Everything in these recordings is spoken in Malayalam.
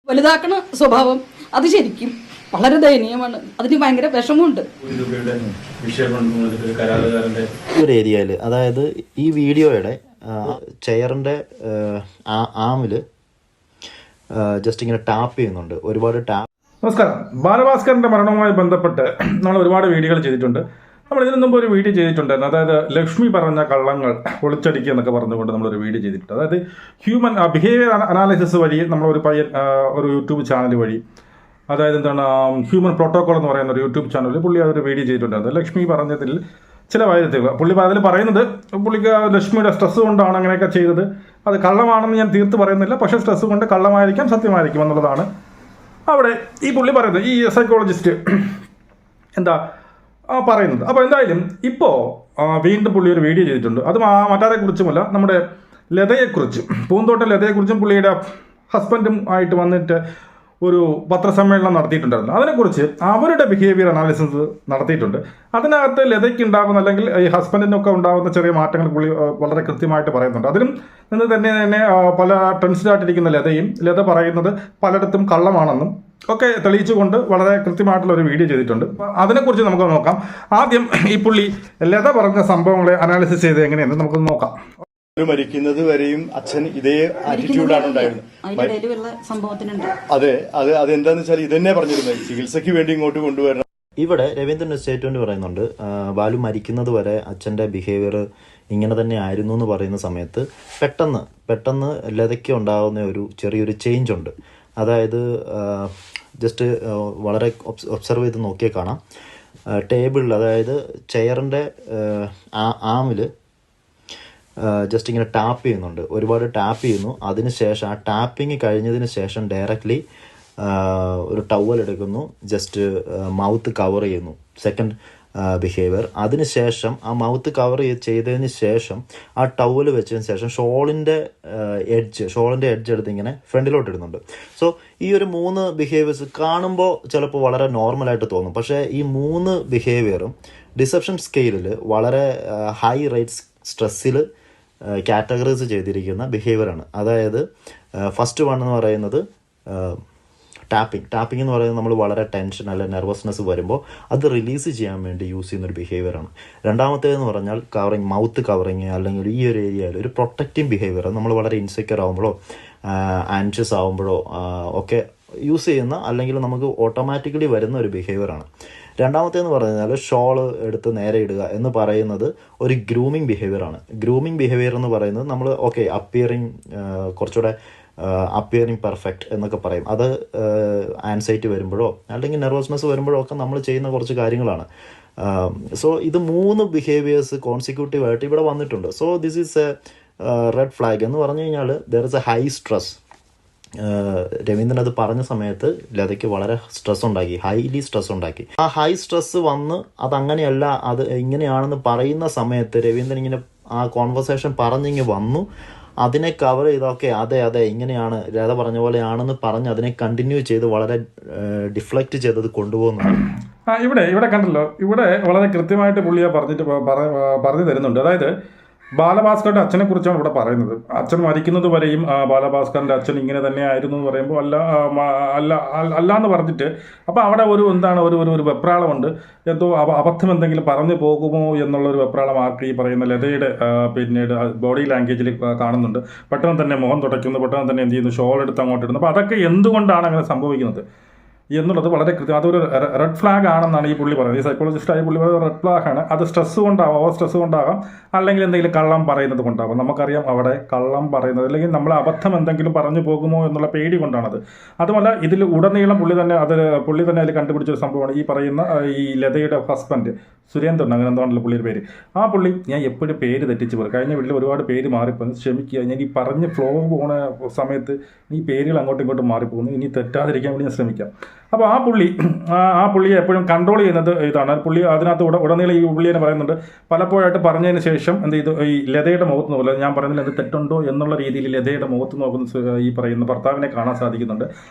വലുതാക്കണ സ്വഭാവം അത് ശരിക്കും വളരെ ദയനീയമാണ്. അതിന് ഭയങ്കര വിഷമമുണ്ട്. ഒരു ഏരിയയിൽ, അതായത് ഈ വീഡിയോയുടെ ചെയറിൻ്റെ ആമില് ജസ്റ്റ് ഇങ്ങനെ ടാപ്പ് ചെയ്യുന്നുണ്ട്, ഒരുപാട് ടാപ്പ്. നമസ്കാരം. ബാലഭാസ്കറിന്റെ മരണവുമായി ബന്ധപ്പെട്ട് നമ്മൾ ഒരുപാട് വീഡിയോകൾ ചെയ്തിട്ടുണ്ട്. നമ്മൾ ഇതിനു മുമ്പ് ഒരു വീഡിയോ ചെയ്തിട്ടുണ്ടായിരുന്നു. അതായത് ലക്ഷ്മി പറഞ്ഞ കള്ളങ്ങൾ ഒളിച്ചടിക്കുക എന്നൊക്കെ പറഞ്ഞുകൊണ്ട് നമ്മളൊരു വീഡിയോ ചെയ്തിട്ടുണ്ട്. അതായത് ഹ്യൂമൻ ബിഹേവിയർ അനാലിസിസ് വഴി നമ്മളൊരു ഒരു യൂട്യൂബ് ചാനൽ വഴി, അതായത് എന്താണ് ഹ്യൂമൻ പ്രോട്ടോകോൾ എന്ന് പറയുന്ന ഒരു യൂട്യൂബ് ചാനലിൽ പുള്ളി അതൊരു വീഡിയോ ചെയ്തിട്ടുണ്ടായിരുന്നു. ലക്ഷ്മി പറഞ്ഞതിൽ ചില വൈരുദ്ധ്യങ്ങൾ പുള്ളി അതിൽ പറയുന്നത്, പുള്ളിക്ക് ലക്ഷ്മിയുടെ സ്ട്രെസ് കൊണ്ടാണ് അങ്ങനെയൊക്കെ ചെയ്തത്. അത് കള്ളമാണെന്ന് ഞാൻ തീർത്ത് പറയുന്നില്ല, പക്ഷേ സ്ട്രെസ് കൊണ്ട് കള്ളമായിരിക്കാം സത്യമായിരിക്കും എന്നുള്ളതാണ് അവിടെ ഈ പുള്ളി പറയുന്നത്, ഈ സൈക്കോളജിസ്റ്റ് എന്താ പറയുന്നത്. അപ്പോൾ എന്തായാലും ഇപ്പോൾ വീണ്ടും പുള്ളി ഒരു വീഡിയോ ചെയ്തിട്ടുണ്ട്. അത് മറ്റാരെക്കുറിച്ചുമല്ല, നമ്മുടെ ലതയെക്കുറിച്ചും, പൂന്തോട്ടം ലതയെക്കുറിച്ചും പുള്ളിയുടെ ഹസ്ബൻഡും ആയിട്ട് വന്നിട്ട് ഒരു പത്രസമ്മേളനം നടത്തിയിട്ടുണ്ടായിരുന്നു. അതിനെക്കുറിച്ച് അവരുടെ ബിഹേവിയർ അനാലിസിസ് നടത്തിയിട്ടുണ്ട്. അതിനകത്ത് ലതയ്ക്ക് ഉണ്ടാകുന്ന, അല്ലെങ്കിൽ ഈ ഹസ്ബൻഡിനൊക്കെ ഉണ്ടാകുന്ന ചെറിയ മാറ്റങ്ങൾ പുള്ളി വളരെ കൃത്യമായിട്ട് പറയുന്നുണ്ട്. അതിലും നിന്ന് തന്നെ പല ടെൻഷനായിട്ടിരിക്കുന്ന ലത പറയുന്നത് പലയിടത്തും കള്ളമാണെന്നും ഒക്കെ തെളിയിച്ചുകൊണ്ട് വളരെ കൃത്യമായിട്ടുള്ള ഒരു വീഡിയോ ചെയ്തിട്ടുണ്ട്. അതിനെക്കുറിച്ച് നമുക്ക് നോക്കാം. ആദ്യം ഈ പുള്ളി ലത പറഞ്ഞ സംഭവങ്ങളെ അനാലിസിസ് ചെയ്ത് എങ്ങനെയെന്ന് നമുക്കൊന്ന് നോക്കാം. മരിക്കുന്നത് വരെയും അച്ഛൻ ഇതേ ആറ്റിറ്റ്യൂഡാണ് ഉണ്ടായിരുന്നത്. അതെ, അതെന്താന്ന് വെച്ചാൽ ഇതന്നെ പറഞ്ഞിരുന്നത്, ചികിത്സയ്ക്ക് വേണ്ടി ഇങ്ങോട്ട് കൊണ്ടുവരണം. ഇവിടെ രവീന്ദ്രൻ സ്റ്റേറ്റ്മെന്റ് പറയുന്നുണ്ട്, ബാലു മരിക്കുന്നത് വരെ അച്ഛൻ്റെ ബിഹേവിയർ ഇങ്ങനെ തന്നെ ആയിരുന്നു എന്ന് പറയുന്ന സമയത്ത് പെട്ടെന്ന് ലതയ്ക്ക് ഉണ്ടാകുന്ന ഒരു ചെറിയൊരു ചേഞ്ച് ഉണ്ട്. അതായത് ജസ്റ്റ് വളരെ ഒബ്സർവ് ചെയ്ത് നോക്കിയാൽ കാണാം, ടേബിളിൽ, അതായത് ചെയറിൻ്റെ ആമിൽ ജസ്റ്റ് ഇങ്ങനെ ടാപ്പ് ചെയ്യുന്നുണ്ട്, ഒരുപാട് ടാപ്പ് ചെയ്യുന്നു. അതിനുശേഷം ആ ടാപ്പിങ് കഴിഞ്ഞതിന് ശേഷം ഡയറക്റ്റ്ലി ഒരു ടവൽ എടുക്കുന്നു, ജസ്റ്റ് മൗത്ത് കവർ ചെയ്യുന്നു. Second behaviour. അതിനുശേഷം ആ മൗത്ത് കവർ ചെയ്തതിന് ശേഷം ആ ടവൽ വെച്ചതിന് ശേഷം ഷോളിൻ്റെ എഡ്ജ് എടുത്ത് ഇങ്ങനെ ഫ്രണ്ടിലോട്ട് ഇടുന്നുണ്ട്. സോ ഈ ഒരു 3 ബിഹേവിയേഴ്സ് കാണുമ്പോൾ ചിലപ്പോൾ വളരെ നോർമലായിട്ട് തോന്നും, പക്ഷേ ഈ 3 ബിഹേവിയറും ഡിസെപ്ഷൻ സ്കെയിലിൽ വളരെ ഹൈ റേറ്റ് സ്ട്രെസ്സിൽ കാറ്റഗറൈസ് ചെയ്തിരിക്കുന്ന ബിഹേവിയറാണ്. അതായത് ഫസ്റ്റ് വൺ എന്ന് പറയുന്നത് ടാപ്പിംഗ് എന്ന് പറയുന്നത് നമ്മൾ വളരെ ടെൻഷൻ അല്ലെങ്കിൽ നെർവസ്നെസ് വരുമ്പോൾ അത് റിലീസ് ചെയ്യാൻ വേണ്ടി യൂസ് ചെയ്യുന്നൊരു ബിഹേവിയറാണ്. രണ്ടാമത്തേതെന്ന് പറഞ്ഞാൽ മൗത്ത് കവറിങ്, അല്ലെങ്കിൽ ഈ ഒരു ഏരിയയിൽ ഒരു പ്രൊട്ടക്റ്റീവ് ബിഹേവിയർ, നമ്മൾ വളരെ ഇൻസെക്യൂർ ആകുമ്പോഴോ ആൻഷ്യസ് ആകുമ്പോഴോ ഒക്കെ യൂസ് ചെയ്യുന്ന, അല്ലെങ്കിൽ നമുക്ക് ഓട്ടോമാറ്റിക്കലി വരുന്ന ഒരു ബിഹേവിയറാണ്. രണ്ടാമത്തേന്ന് പറഞ്ഞാൽ ഷോള് എടുത്ത് നേരെ ഇടുക എന്ന് പറയുന്നത് ഒരു ഗ്രൂമിങ് ബിഹേവിയറാണ്. ഗ്രൂമിങ് ബിഹേവിയർ എന്ന് പറയുന്നത് നമ്മൾ കുറച്ചുകൂടെ അപ്പിയറിങ് പെർഫെക്റ്റ് എന്നൊക്കെ പറയും. അത് ആൻസൈറ്റി വരുമ്പോഴോ അല്ലെങ്കിൽ നെർവസ്നെസ് വരുമ്പോഴോ ഒക്കെ നമ്മൾ ചെയ്യുന്ന കുറച്ച് കാര്യങ്ങളാണ്. സോ ഇത് 3 ബിഹേവിയേഴ്സ് കോൺസിക്യൂട്ടീവ് ആയിട്ട് ഇവിടെ വന്നിട്ടുണ്ട്. So this is A red flag എന്ന് പറഞ്ഞു കഴിഞ്ഞാൽ there is A high stress. Raveendran അത് പറഞ്ഞ സമയത്ത് ലതയ്ക്ക് വളരെ ഹൈലി സ്ട്രെസ് ഉണ്ടാക്കി. ആ ഹൈ സ്ട്രെസ് വന്ന് അതങ്ങനെയല്ല, അത് ഇങ്ങനെയാണെന്ന് പറയുന്ന സമയത്ത് രവീന്ദ്രൻ ഇങ്ങനെ ആ കോൺവെർസേഷൻ പറഞ്ഞിങ്ങ് വന്നു, അതിനെ കവർ ചെയ്ത് ഓക്കെ അതെ ഇങ്ങനെയാണ്, ലത പറഞ്ഞ പോലെയാണെന്ന് പറഞ്ഞ് അതിനെ കണ്ടിന്യൂ ചെയ്ത് വളരെ ഡിഫ്ലക്റ്റ് ചെയ്തത് കൊണ്ടുപോകുന്നുണ്ട്. ഇവിടെ കണ്ടല്ലോ, ഇവിടെ വളരെ കൃത്യമായിട്ട് പുള്ളിയെ പറഞ്ഞു തരുന്നുണ്ട്. അതായത് ബാലഭാസ്കറിന്റെ അച്ഛനെ കുറിച്ചാണ് ഇവിടെ പറയുന്നത്. അച്ഛൻ മരിക്കുന്നത് വരെയും ബാലഭാസ്കറിന്റെ അച്ഛൻ ഇങ്ങനെ തന്നെ ആയിരുന്നു എന്ന് പറയുമ്പോൾ അല്ല എന്ന് പറഞ്ഞിട്ട്, അപ്പോൾ അവിടെ ഒരു വെപ്രാളമുണ്ട്. എന്തോ അബദ്ധം എന്തെങ്കിലും പറഞ്ഞു പോകുമോ എന്നുള്ളൊരു വെപ്രാളം ഈ പറയുന്ന ലതയുടെ പിന്നീട് ബോഡി ലാംഗ്വേജിൽ കാണുന്നുണ്ട്. പെട്ടെന്ന് തന്നെ മുഖം തുടയ്ക്കുന്നു, പെട്ടെന്ന് തന്നെ എന്ത് ചെയ്യുന്നു, ഷോൾ എടുത്ത് അങ്ങോട്ട് ഇടുന്നു. അപ്പോൾ അതൊക്കെ എന്തുകൊണ്ടാണ് അങ്ങനെ സംഭവിക്കുന്നത് എന്നുള്ളത് വളരെ കൃത്യം, അതൊരു റെഡ് ഫ്ലാഗ് ആണെന്നാണ് ഈ പുള്ളി പറയുന്നത്. ഈ സൈക്കോളജിസ്റ്റായ പുള്ളി പറയുന്നത് റെഡ് ഫ്ലാഗ് ആണ്. അത് സ്ട്രെസ് കൊണ്ടാവാം, ഓവർ സ്ട്രെസ് കൊണ്ടാകാം, അല്ലെങ്കിൽ എന്തെങ്കിലും കള്ളം പറയുന്നത് കൊണ്ടാവാം. നമുക്കറിയാം അവിടെ കള്ളം പറയുന്നത്, അല്ലെങ്കിൽ നമ്മൾ അബദ്ധം എന്തെങ്കിലും പറഞ്ഞു പോകുമോ എന്നുള്ള പേടി കൊണ്ടാണത്. അതുമല്ല, ഇതിൽ ഉടനീളം പുള്ളി തന്നെ അതിൽ കണ്ടുപിടിച്ചൊരു സംഭവമാണ് ഈ പറയുന്ന ഈ ലതയുടെ ഹസ്ബൻഡ് സുരേന്ദ്രൻ, അങ്ങനെ എന്താണല്ലോ പുള്ളിയുടെ പേര്. ആ പുള്ളി, ഞാൻ എപ്പോഴും പേര് തെറ്റിച്ച് പറയും, കഴിഞ്ഞ വീട്ടിൽ ഒരുപാട് പേര് മാറിപ്പോകുന്നു, ക്ഷമിക്കുക, ഞാൻ ഈ പറഞ്ഞ് ഫ്ലോ പോകുന്ന സമയത്ത് ഈ പേരുകൾ അങ്ങോട്ടും ഇങ്ങോട്ടും മാറിപ്പോകുന്നു, ഇനി തെറ്റാതിരിക്കാൻ വേണ്ടി ഞാൻ ശ്രമിക്കാം. അപ്പോൾ ആ പുള്ളിയെ എപ്പോഴും കൺട്രോൾ ചെയ്യുന്നത് ഇതാണ്. പുള്ളി അതിനകത്ത് ഉടനീളം ഈ പുള്ളിയെ പറയുന്നുണ്ട്, പലപ്പോഴായിട്ട് പറഞ്ഞതിന് ശേഷം എന്ത് ചെയ്തു, ഈ ലതയുടെ മുഖത്ത് നോക്കില്ല, ഞാൻ പറയുന്നില്ല എന്ത് തെറ്റുണ്ടോ എന്നുള്ള രീതിയിൽ ലതയുടെ മുഖത്ത് നോക്കുന്ന ഈ പറയുന്ന ഭർത്താവിനെ കാണാൻ സാധിക്കുന്നുണ്ട്.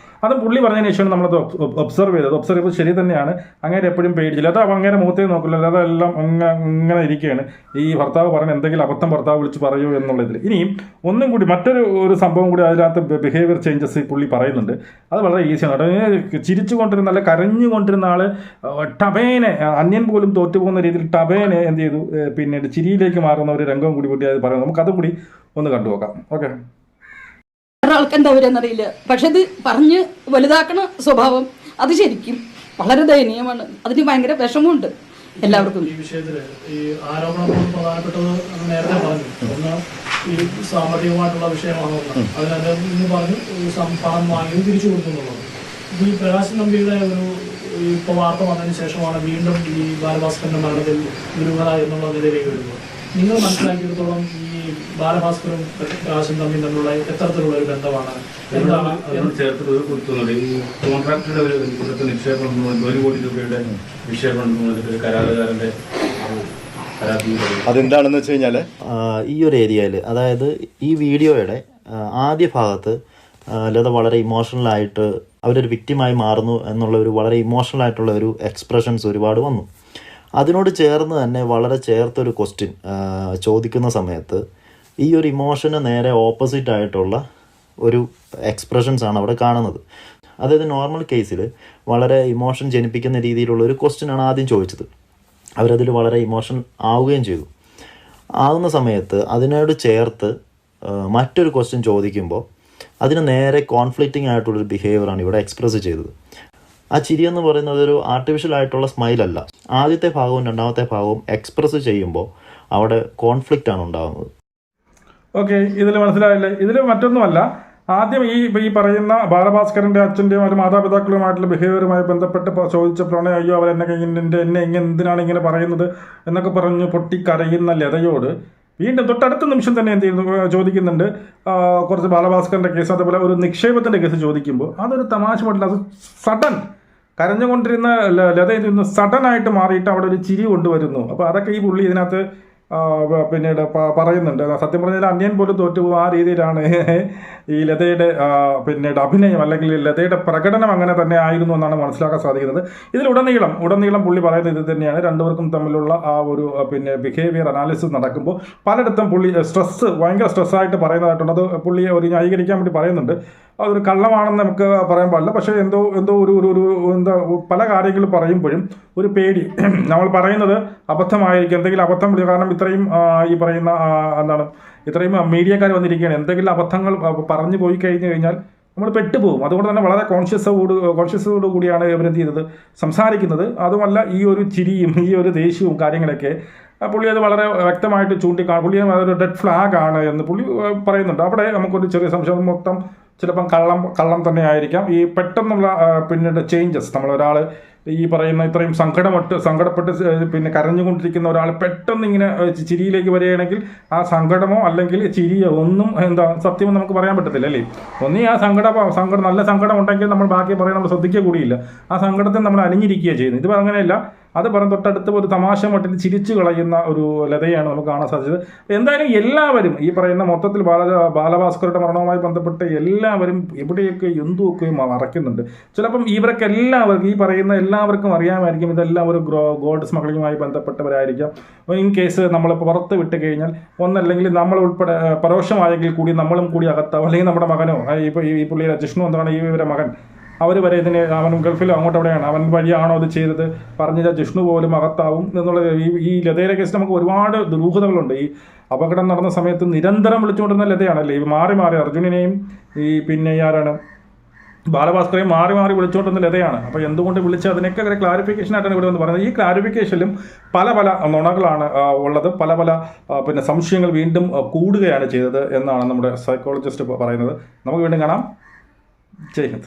അത് പുള്ളി പറഞ്ഞതിന് ശേഷമാണ് നമ്മളത് ഒബ്സർവ് ചെയ്തത് ശരി തന്നെയാണ്. അങ്ങനെ എപ്പോഴും പേടിച്ചില്ല, ലത അങ്ങനെ മുഖത്തേ നോക്കില്ല, ലത എല്ലാം ഇങ്ങനെ ഇരിക്കുകയാണ്. ഈ ഭർത്താവ് പറഞ്ഞ എന്തെങ്കിലും അബദ്ധം ഭർത്താവ് വിളിച്ച് പറയൂ എന്നുള്ളതിൽ. ഇനിയും ഒന്നും കൂടി മറ്റൊരു സംഭവം കൂടി അതിനകത്ത് ബിഹേവിയർ ചേഞ്ചസ് പുള്ളി പറയുന്നുണ്ട്. അത് വളരെ ഈസിയാണ്. ചിരിച്ചുകൊണ്ടിരുന്ന അല്ല കരഞ്ഞുകൊണ്ടിരുന്ന ആള് ടബേനെ അന്യൻ പോലും തോറ്റുപോകുന്ന രീതിയിൽ ടബേനെ എന്ത് ചെയ്തു, പിന്നീട് ചിരിയിലേക്ക് മാറുന്ന ഒരു രംഗം കൂടി അത് പറയുന്നത്. നമുക്കതും കൂടി ഒന്ന് കണ്ടുപോക്കാം. ഓക്കെ. ഒരാൾക്ക് എന്താ അവരെന്നറിയില്ല, പക്ഷെ ഇത് പറഞ്ഞ് വലുതാക്കണ സ്വഭാവം അത് ശരിക്കും വളരെ ദയനീയമാണ്. അതിന് ഭയങ്കര വിഷമമുണ്ട് എല്ലാവർക്കും. ഈ വിഷയത്തില് ഈ ആരോപണങ്ങൾ പ്രധാനപ്പെട്ടത് നേരത്തെ പറഞ്ഞു, ഒന്ന് ഈ സാമ്പത്തികമായിട്ടുള്ള വിഷയമാണോ, അതിനകത്ത് ഇന്ന് പറഞ്ഞു പണം വാങ്ങി തിരിച്ചു കൊടുക്കുന്നുള്ളത്. ഈ പ്രകാശൻ നമ്പിയുടെ ഇപ്പോൾ വാർത്ത വന്നതിന് ശേഷമാണ് വീണ്ടും ഈ ബാലഭാസ്കറിന്റെ മരണത്തിൽ ഗുരുവര എന്നുള്ള നിലയിലേക്ക് വരുന്നത്. നിങ്ങൾ മനസ്സിലാക്കിയിടത്തോളം ഈ ബാലഭാസ്കറും പ്രകാശൻ തമ്മിൽ തമ്മിലുള്ള എത്തരത്തിലുള്ള ഒരു ബന്ധമാണ്? എന്താണ് ചേർത്ത് കൊടുത്തുന്നത്? ഈ കോൺട്രാക്ടറുടെ ഒരു നിക്ഷേപം 1 കോടി രൂപയുടെ നിക്ഷേപം ഒരു കരാറുകാരന്റെ അതെന്താണെന്ന് വെച്ച് കഴിഞ്ഞാൽ ഈ ഒരു ഏരിയയിൽ, അതായത് ഈ വീഡിയോയുടെ ആദ്യ ഭാഗത്ത് ലത വളരെ ഇമോഷണലായിട്ട് അവരൊരു വിക്റ്റിമായി മാറുന്നു എന്നുള്ള ഒരു വളരെ ഇമോഷണൽ ആയിട്ടുള്ള ഒരു എക്സ്പ്രഷൻസ് ഒരുപാട് വന്നു. അതിനോട് ചേർന്ന് തന്നെ വളരെ ചേർത്തൊരു ക്വസ്റ്റ്യൻ ചോദിക്കുന്ന സമയത്ത് ഈ ഒരു ഇമോഷന് നേരെ ഓപ്പോസിറ്റ് ആയിട്ടുള്ള ഒരു എക്സ്പ്രഷൻസ് ആണ് അവിടെ കാണുന്നത്. അതായത് നോർമൽ കേസിൽ വളരെ ഇമോഷൻ ജനിപ്പിക്കുന്ന രീതിയിലുള്ള ഒരു ക്വസ്റ്റ്യനാണ് ആദ്യം ചോദിച്ചത്. അവരതിൽ വളരെ ഇമോഷൻ ആവുകയും ചെയ്തു. ആകുന്ന സമയത്ത് അതിനോട് ചേർത്ത് മറ്റൊരു ക്വസ്റ്റ്യൻ ചോദിക്കുമ്പോൾ അതിന് നേരെ കോൺഫ്ലിക്റ്റിംഗ് ആയിട്ടുള്ളൊരു ബിഹേവിയറാണ് ഇവിടെ എക്സ്പ്രസ് ചെയ്തത്. ആ ചിരി എന്ന് പറയുന്നത് ഒരു ആർട്ടിഫിഷ്യൽ ആയിട്ടുള്ള സ്മൈലല്ല. ആദ്യത്തെ ഭാഗവും രണ്ടാമത്തെ ഭാഗവും എക്സ്പ്രസ് ചെയ്യുമ്പോൾ അവിടെ കോൺഫ്ലിക്റ്റ് ആണ് ഉണ്ടാകുന്നത്. ഓക്കെ, ഇതിൽ മനസ്സിലായില്ലേ? ഇതിൽ മറ്റൊന്നുമല്ല, ആദ്യം ഈ പറയുന്ന ബാലഭാസ്കറിന്റെ അച്ഛൻ്റെയും ഒരു മാതാപിതാക്കളുമായിട്ടുള്ള ബിഹേവിയറുമായി ബന്ധപ്പെട്ട് ചോദിച്ചപ്പോഴാണ് അയ്യോ എന്നെ എന്തിനാണ് ഇങ്ങനെ പറയുന്നത് എന്നൊക്കെ പറഞ്ഞ് പൊട്ടിക്കരയുന്ന ലതയോട് വീണ്ടും തൊട്ടടുത്ത നിമിഷം തന്നെ എന്ത് ചെയ്യുന്നു, ചോദിക്കുന്നുണ്ട് കുറച്ച് ബാലഭാസ്കറിന്റെ കേസ്, അതേപോലെ ഒരു നിക്ഷേപത്തിന്റെ കേസ് ചോദിക്കുമ്പോൾ അതൊരു തമാശ പറ്റില്ല. അത് സഡൻ കരഞ്ഞുകൊണ്ടിരുന്ന ലതയിൽ നിന്ന് സഡൻ ആയിട്ട് മാറിയിട്ട് അവിടെ ഒരു ചിരി കൊണ്ടുവരുന്നു. അപ്പോൾ അതൊക്കെ ഈ പുള്ളി ഇതിനകത്ത് പിന്നീട് പറയുന്നുണ്ട്. സത്യം പറഞ്ഞാൽ അന്യൻ പോലും തോറ്റുപോകും ആ രീതിയിലാണ് ഈ ലതയുടെ പിന്നീട് അഭിനയം അല്ലെങ്കിൽ ലതയുടെ പ്രകടനം അങ്ങനെ തന്നെ ആയിരുന്നു എന്നാണ് മനസ്സിലാക്കാൻ സാധിക്കുന്നത്. ഇതിലുടനീളം പുള്ളി പറയുന്നത് ഇത് തന്നെയാണ്. രണ്ടുപേർക്കും തമ്മിലുള്ള ആ ഒരു പിന്നെ ബിഹേവിയർ അനാലിസിസ് നടക്കുമ്പോൾ പലയിടത്തും പുള്ളി ഭയങ്കര സ്ട്രെസ്സായിട്ട് പറയുന്നതായിട്ടുണ്ട്. അത് പുള്ളിയെ ഒരു ന്യായീകരിക്കാൻ വേണ്ടി പറയുന്നുണ്ട്. അതൊരു കള്ളമാണെന്ന് നമുക്ക് പറയാൻ പാടില്ല, പക്ഷേ എന്തോ ഒരു എന്താ പല കാര്യങ്ങൾ പറയുമ്പോഴും ഒരു പേടി, നമ്മൾ പറയുന്നത് അബദ്ധമായിരിക്കും, എന്തെങ്കിലും അബദ്ധം വിളിക്കുക. കാരണം ഇത്രയും ഈ പറയുന്ന ഇത്രയും മീഡിയക്കാർ വന്നിരിക്കുകയാണ്. എന്തെങ്കിലും അബദ്ധങ്ങൾ പറഞ്ഞു പോയി കഴിഞ്ഞാൽ നമ്മൾ പെട്ടുപോകും. അതുകൊണ്ട് തന്നെ വളരെ കോൺഷ്യസോട് കൂടിയാണ് ഇവരെന്ത് ചെയ്തത് സംസാരിക്കുന്നത്. അതുമല്ല ഈ ഒരു ചിരിയും ഈ ഒരു ദേഷ്യവും കാര്യങ്ങളൊക്കെ പുള്ളി അത് വളരെ വ്യക്തമായിട്ട് പുള്ളി അതൊരു ഡെഡ് ഫ്ലാഗ് ആണ് എന്ന് പുള്ളി പറയുന്നുണ്ട്. അവിടെ നമുക്കൊരു ചെറിയ സംശയം, മൊത്തം ചിലപ്പം കള്ളം തന്നെ ആയിരിക്കാം. ഈ പെട്ടെന്നുള്ള പിന്നീട് ചേഞ്ചസ്, നമ്മളൊരാൾ ഈ പറയുന്ന ഇത്രയും സങ്കടപ്പെട്ട് പിന്നെ കരഞ്ഞുകൊണ്ടിരിക്കുന്ന ഒരാൾ പെട്ടെന്ന് ഇങ്ങനെ ചിരിയിലേക്ക് വരികയാണെങ്കിൽ ആ സങ്കടമോ അല്ലെങ്കിൽ ചിരിയോ ഒന്നും സത്യമോ നമുക്ക് പറയാൻ പറ്റത്തില്ല അല്ലേ. ഒന്നീ ആ സങ്കടം നല്ല സങ്കടം ഉണ്ടെങ്കിൽ നമ്മൾ ബാക്കി പറയാൻ നമ്മൾ ശ്രദ്ധിക്കുക കൂടിയില്ല. ആ സങ്കടത്തിൽ നമ്മൾ അലിഞ്ഞിരിക്കുകയാണ് ചെയ്യുന്നത്. ഇത് അങ്ങനെയല്ല, അത് പറഞ്ഞ് തൊട്ടടുത്ത് ഒരു തമാശ മട്ടിൽ ചിരിച്ചു കളയുന്ന ഒരു ലതയാണ് നമുക്ക് കാണാൻ സാധിച്ചത്. എന്തായാലും എല്ലാവരും ഈ പറയുന്ന മൊത്തത്തിൽ ബാലഭാസ്കറുടെ മരണവുമായി ബന്ധപ്പെട്ട് എല്ലാവരും എവിടെയൊക്കെ എന്തുമൊക്കെ മറക്കുന്നുണ്ട്. ചിലപ്പം ഇവരൊക്കെ എല്ലാവർക്കും ഈ പറയുന്ന എല്ലാവർക്കും അറിയാമായിരിക്കും ഇതെല്ലാം ഒരു ഗോൾഡ് സ്മഗ്ലിങ്ങുമായി ബന്ധപ്പെട്ടവരായിരിക്കാം. ഇൻ കേസ് നമ്മളിപ്പോൾ പുറത്ത് വിട്ട് കഴിഞ്ഞാൽ ഒന്നല്ലെങ്കിൽ നമ്മൾ ഉൾപ്പെടെ പരോക്ഷമായെങ്കിൽ കൂടി നമ്മളും കൂടി അകത്താവും, അല്ലെങ്കിൽ നമ്മുടെ മകനോ ഇപ്പോൾ ഈ പുള്ളിയുടെ ജിഷ്ണു എന്താണ് ഇവരുടെ മകൻ, അവർ വരെ ഇതിന് അവൻ ഗൾഫിലോ അങ്ങോട്ട് എവിടെയാണ് അവൻ വഴിയാണോ അത് ചെയ്തത് പറഞ്ഞാൽ ജിഷ്ണു പോലും അകത്താവും എന്നുള്ളത്. ഈ ലതയുടെ കേസിൽ നമുക്ക് ഒരുപാട് ദുരൂഹതകളുണ്ട്. ഈ അപകടം നടന്ന സമയത്ത് നിരന്തരം വിളിച്ചുകൊണ്ടിരുന്ന ലതയാണല്ലേ, ഈ മാറി അർജുനനെയും ഈ പിന്നെ ആരാണ് ബാലഭാസ്കറേയും മാറി വിളിച്ചുകൊണ്ടിരുന്ന ലതയാണ്. അപ്പോൾ എന്തുകൊണ്ട് വിളിച്ച് അതിനൊക്കെ ക്ലാരിഫിക്കേഷൻ ആയിട്ടാണ് ഇവിടെ വന്ന് പറയുന്നത്. ഈ ക്ലാരിഫിക്കേഷനിലും പല നുണകളാണ് ഉള്ളത്, പല പിന്നെ സംശയങ്ങൾ വീണ്ടും കൂടുകയാണ് ചെയ്തത് എന്നാണ് നമ്മുടെ സൈക്കോളജിസ്റ്റ് പറയുന്നത്. നമുക്ക് വീണ്ടും കാണാം. ജയ് ഹിന്ദ്.